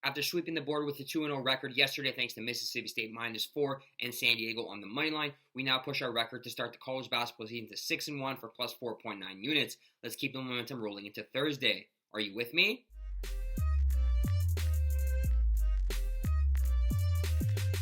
After sweeping the board with a 2-0 record yesterday thanks to Mississippi State -4 and San Diego on the money line, we now push our record to start the college basketball season to 6-1 for plus 4.9 units. Let's keep the momentum rolling into Thursday. Are you with me?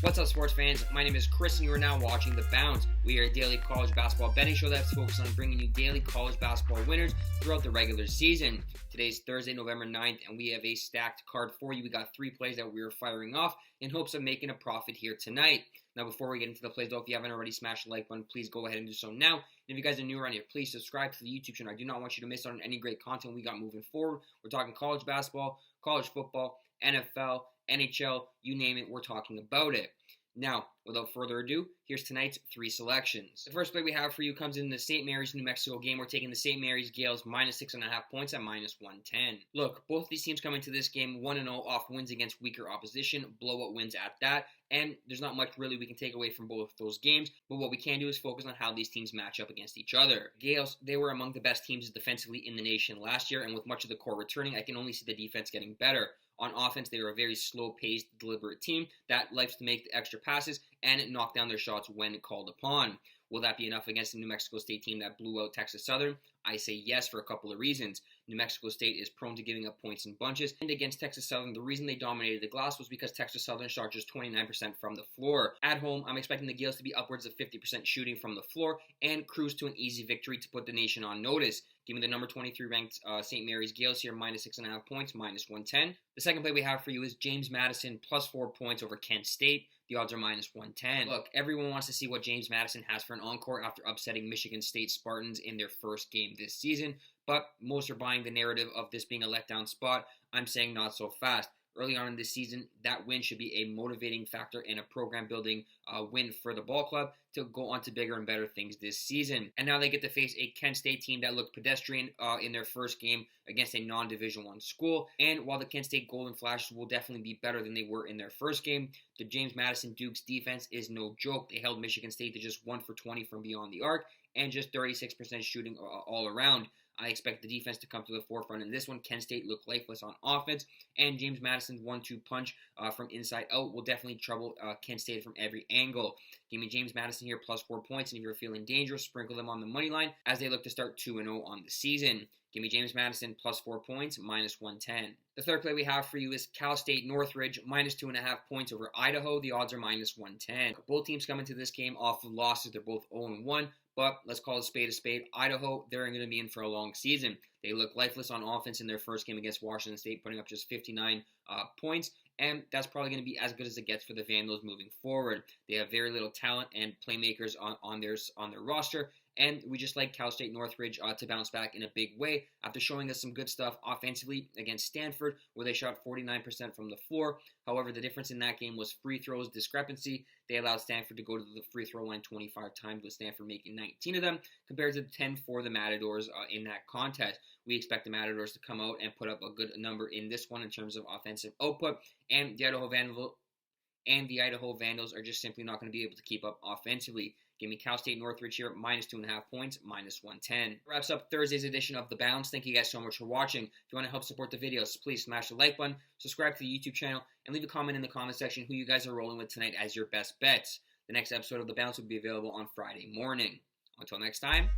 What's up, sports fans? My name is Chris, and you are now watching The Bounce. We are a daily college basketball betting show that's focused on bringing you daily college basketball winners throughout the regular season. Today's Thursday, November 9th, and we have a stacked card for you. We got 3 plays that we are firing off in hopes of making a profit here tonight. Now, before we get into the plays, though, if you haven't already smashed the like button, please go ahead and do so now. And if you guys are new around here, please subscribe to the YouTube channel. I do not want you to miss out on any great content we got moving forward. We're talking college basketball, college football, NFL, NHL, you name it, we're talking about it. Now, without further ado, here's tonight's 3 selections. The first play we have for you comes in the St. Mary's, New Mexico game. We're taking the St. Mary's Gales -6.5 points at -110. Look, both these teams come into this game 1-0 off wins against weaker opposition, blowout wins at that, and there's not much really we can take away from both those games, but what we can do is focus on how these teams match up against each other. Gales, they were among the best teams defensively in the nation last year, and with much of the core returning, I can only see the defense getting better. On offense, they were a very slow-paced, deliberate team that likes to make the extra passes and knock down their shots when called upon. Will that be enough against the New Mexico State team that blew out Texas Southern? I say yes for a couple of reasons. New Mexico State is prone to giving up points in bunches, and against Texas Southern, the reason they dominated the glass was because Texas Southern shot just 29% from the floor. At home, I'm expecting the Gales to be upwards of 50% shooting from the floor and cruise to an easy victory to put the nation on notice. Give me the number 23 ranked St. Mary's Gales here, -6.5 points, -110. The second play we have for you is James Madison +4 points over Kent State. The odds are -110. Look, everyone wants to see what James Madison has for an encore after upsetting Michigan State Spartans in their first game this season, but most are buying the narrative of this being a letdown spot. I'm saying not so fast. Early on in this season, that win should be a motivating factor and a program-building win for the ball club to go on to bigger and better things this season. And now they get to face a Kent State team that looked pedestrian in their first game against a non-Division I school. And while the Kent State Golden Flashes will definitely be better than they were in their first game, the James Madison Dukes defense is no joke. They held Michigan State to just 1 for 20 from beyond the arc and just 36% shooting all around. I expect the defense to come to the forefront in this one. Kent State looked lifeless on offense, and James Madison's 1-2 punch from inside out will definitely trouble Kent State from every angle. Give me James Madison here +4 points, and if you're feeling dangerous, sprinkle them on the money line as they look to start 2-0 on the season. Give me James Madison +4 points, -110. The third play we have for you is Cal State Northridge -2.5 points over Idaho. The odds are -110. Both teams come into this game off of losses. They're both 0-1. But let's call a spade a spade. Idaho, they're going to be in for a long season. They look lifeless on offense in their first game against Washington State, putting up just 59 points. And that's probably going to be as good as it gets for the Vandals moving forward. They have very little talent and playmakers on their roster. And we just like Cal State Northridge to bounce back in a big way after showing us some good stuff offensively against Stanford, where they shot 49% from the floor. However, the difference in that game was free throws discrepancy. They allowed Stanford to go to the free throw line 25 times, with Stanford making 19 of them, compared to 10 for the Matadors in that contest. We expect the Matadors to come out and put up a good number in this one in terms of offensive output, and the Idaho Vandals are just simply not going to be able to keep up offensively. Give me Cal State Northridge here, -2.5 points, -110. Wraps up Thursday's edition of The Bounce. Thank you guys so much for watching. If you want to help support the videos, please smash the like button, subscribe to the YouTube channel, and leave a comment in the comment section who you guys are rolling with tonight as your best bets. The next episode of The Bounce will be available on Friday morning. Until next time,